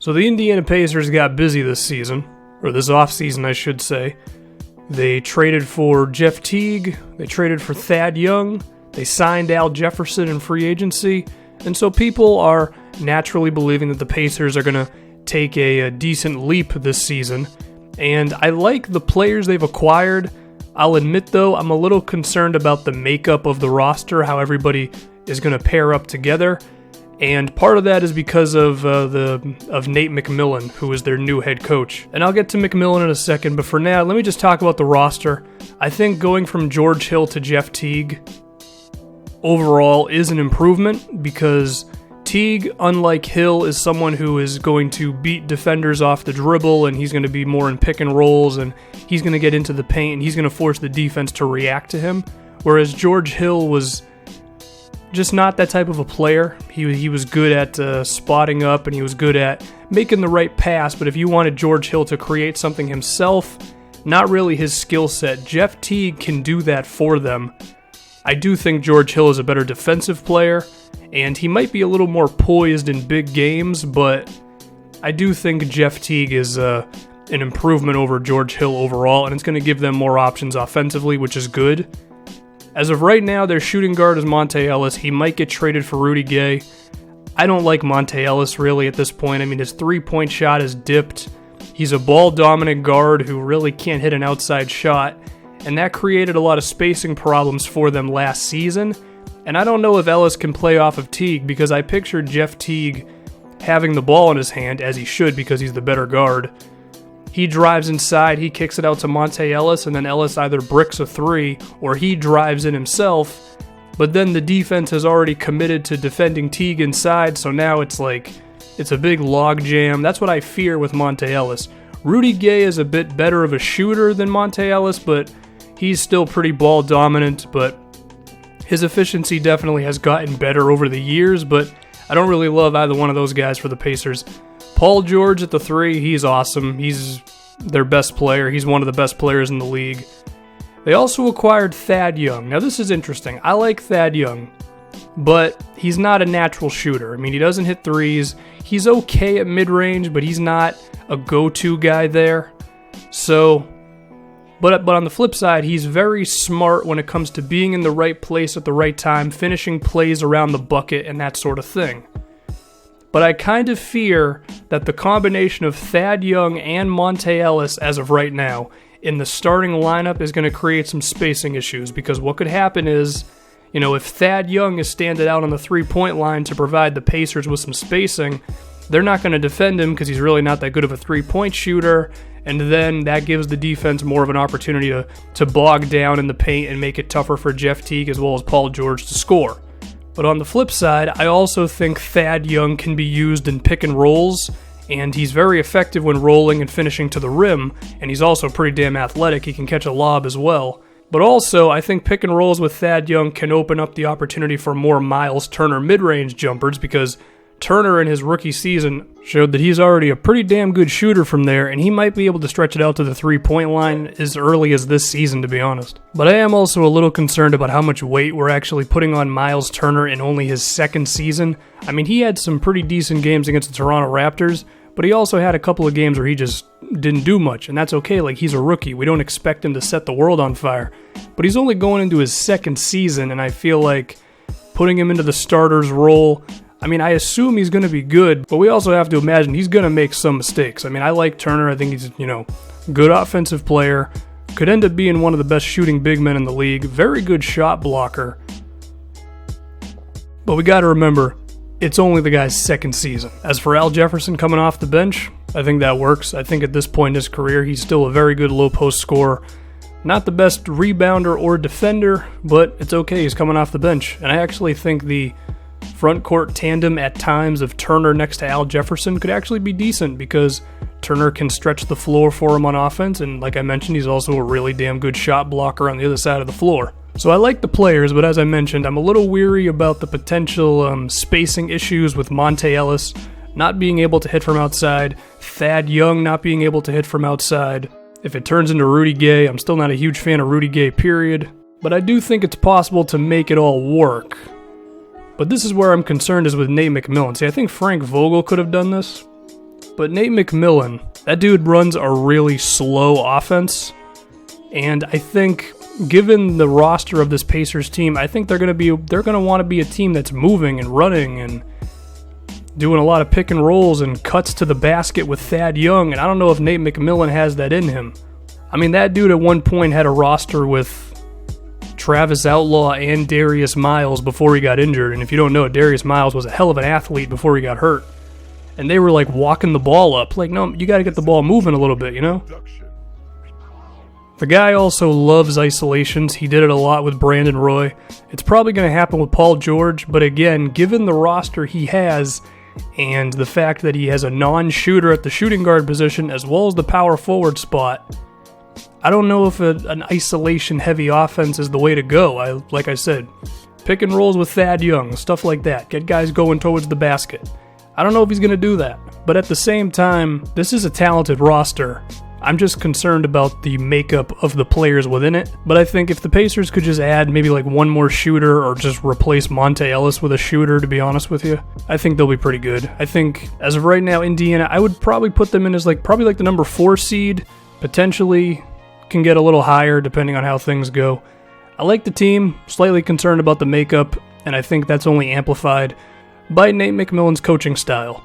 So the Indiana Pacers got busy this season, or this offseason I should say. They traded for Jeff Teague, they traded for Thad Young, they signed Al Jefferson in free agency, and so people are naturally believing that the Pacers are going to take a decent leap this season. And I like the players they've acquired. I'll admit though, I'm a little concerned about the makeup of the roster, how everybody is going to pair up together. And part of that is because of Nate McMillan, who is their new head coach. And I'll get to McMillan in a second, but for now, let me just talk about the roster. I think going from George Hill to Jeff Teague overall is an improvement, because Teague, unlike Hill, is someone who is going to beat defenders off the dribble, and he's going to be more in pick and rolls, and he's going to get into the paint, and he's going to force the defense to react to him. Whereas George Hill was just not that type of a player. He was good at spotting up, and he was good at making the right pass, but if you wanted George Hill to create something himself, not really his skill set. Jeff Teague can do that for them. I do think George Hill is a better defensive player, and he might be a little more poised in big games, but I do think Jeff Teague is an improvement over George Hill overall, and it's going to give them more options offensively, which is good. As of right now, their shooting guard is Monte Ellis. He might get traded for Rudy Gay. I don't like Monte Ellis really at this point. I mean, his three-point shot is dipped. He's a ball-dominant guard who really can't hit an outside shot, and that created a lot of spacing problems for them last season. And I don't know if Ellis can play off of Teague, because I pictured Jeff Teague having the ball in his hand, as he should because he's the better guard. He drives inside, he kicks it out to Monte Ellis, and then Ellis either bricks a three or he drives in himself. But then the defense has already committed to defending Teague inside, so now it's a big log jam. That's what I fear with Monte Ellis. Rudy Gay is a bit better of a shooter than Monte Ellis, but he's still pretty ball dominant, but his efficiency definitely has gotten better over the years, but I don't really love either one of those guys for the Pacers. Paul George at the three, he's awesome. He's their best player. He's one of the best players in the league. They also acquired Thad Young. Now this is interesting. I like Thad Young, but he's not a natural shooter. I mean, he doesn't hit threes. He's okay at mid-range, but he's not a go-to guy there. So, but on the flip side, he's very smart when it comes to being in the right place at the right time, finishing plays around the bucket, and that sort of thing. But I kind of fear that the combination of Thad Young and Monte Ellis, as of right now, in the starting lineup is going to create some spacing issues, because what could happen is, if Thad Young is standing out on the three-point line to provide the Pacers with some spacing, they're not going to defend him because he's really not that good of a three-point shooter, and then that gives the defense more of an opportunity to bog down in the paint and make it tougher for Jeff Teague as well as Paul George to score. But on the flip side, I also think Thad Young can be used in pick and rolls, and he's very effective when rolling and finishing to the rim, and he's also pretty damn athletic. He can catch a lob as well. But also, I think pick and rolls with Thad Young can open up the opportunity for more Miles Turner mid-range jumpers, because Turner in his rookie season showed that he's already a pretty damn good shooter from there, and he might be able to stretch it out to the three-point line as early as this season, to be honest. But I am also a little concerned about how much weight we're actually putting on Miles Turner in only his second season. I mean, he had some pretty decent games against the Toronto Raptors, but he also had a couple of games where he just didn't do much, and that's okay. He's a rookie. We don't expect him to set the world on fire. But he's only going into his second season, and I feel like putting him into the starter's role, I mean, I assume he's going to be good, but we also have to imagine he's going to make some mistakes. I mean, I like Turner. I think he's, good offensive player. Could end up being one of the best shooting big men in the league. Very good shot blocker. But we got to remember, it's only the guy's second season. As for Al Jefferson coming off the bench, I think that works. I think at this point in his career, he's still a very good low post scorer. Not the best rebounder or defender, but it's okay. He's coming off the bench. And I actually think the front court tandem at times of Turner next to Al Jefferson could actually be decent, because Turner can stretch the floor for him on offense, and like I mentioned, he's also a really damn good shot blocker on the other side of the floor. So I like the players, but as I mentioned, I'm a little weary about the potential spacing issues with Monte Ellis not being able to hit from outside, Thad Young not being able to hit from outside. If it turns into Rudy Gay, I'm still not a huge fan of Rudy Gay, period. But I do think it's possible to make it all work. But this is where I'm concerned, is with Nate McMillan. See, I think Frank Vogel could have done this. But Nate McMillan, that dude runs a really slow offense. And I think, given the roster of this Pacers team, I think they're going to want to be a team that's moving and running and doing a lot of pick and rolls and cuts to the basket with Thad Young, and I don't know if Nate McMillan has that in him. I mean, that dude at one point had a roster with Travis Outlaw and Darius Miles before he got injured, and if you don't know, Darius Miles was a hell of an athlete before he got hurt. And they were like walking the ball up, like, no, you got to get the ball moving a little bit, you know? The guy also loves isolations. He did it a lot with Brandon Roy. It's probably going to happen with Paul George, but again, given the roster he has and the fact that he has a non-shooter at the shooting guard position as well as the power forward spot, I don't know if an isolation-heavy offense is the way to go. Like I said, pick and rolls with Thad Young, stuff like that. Get guys going towards the basket. I don't know if he's going to do that, but at the same time, this is a talented roster. I'm just concerned about the makeup of the players within it, but I think if the Pacers could just add maybe like one more shooter or just replace Monte Ellis with a shooter, to be honest with you, I think they'll be pretty good. I think, as of right now, Indiana, I would probably put them in as probably the number 4 seed, potentially can get a little higher depending on how things go. I like the team, slightly concerned about the makeup, and I think that's only amplified by Nate McMillan's coaching style.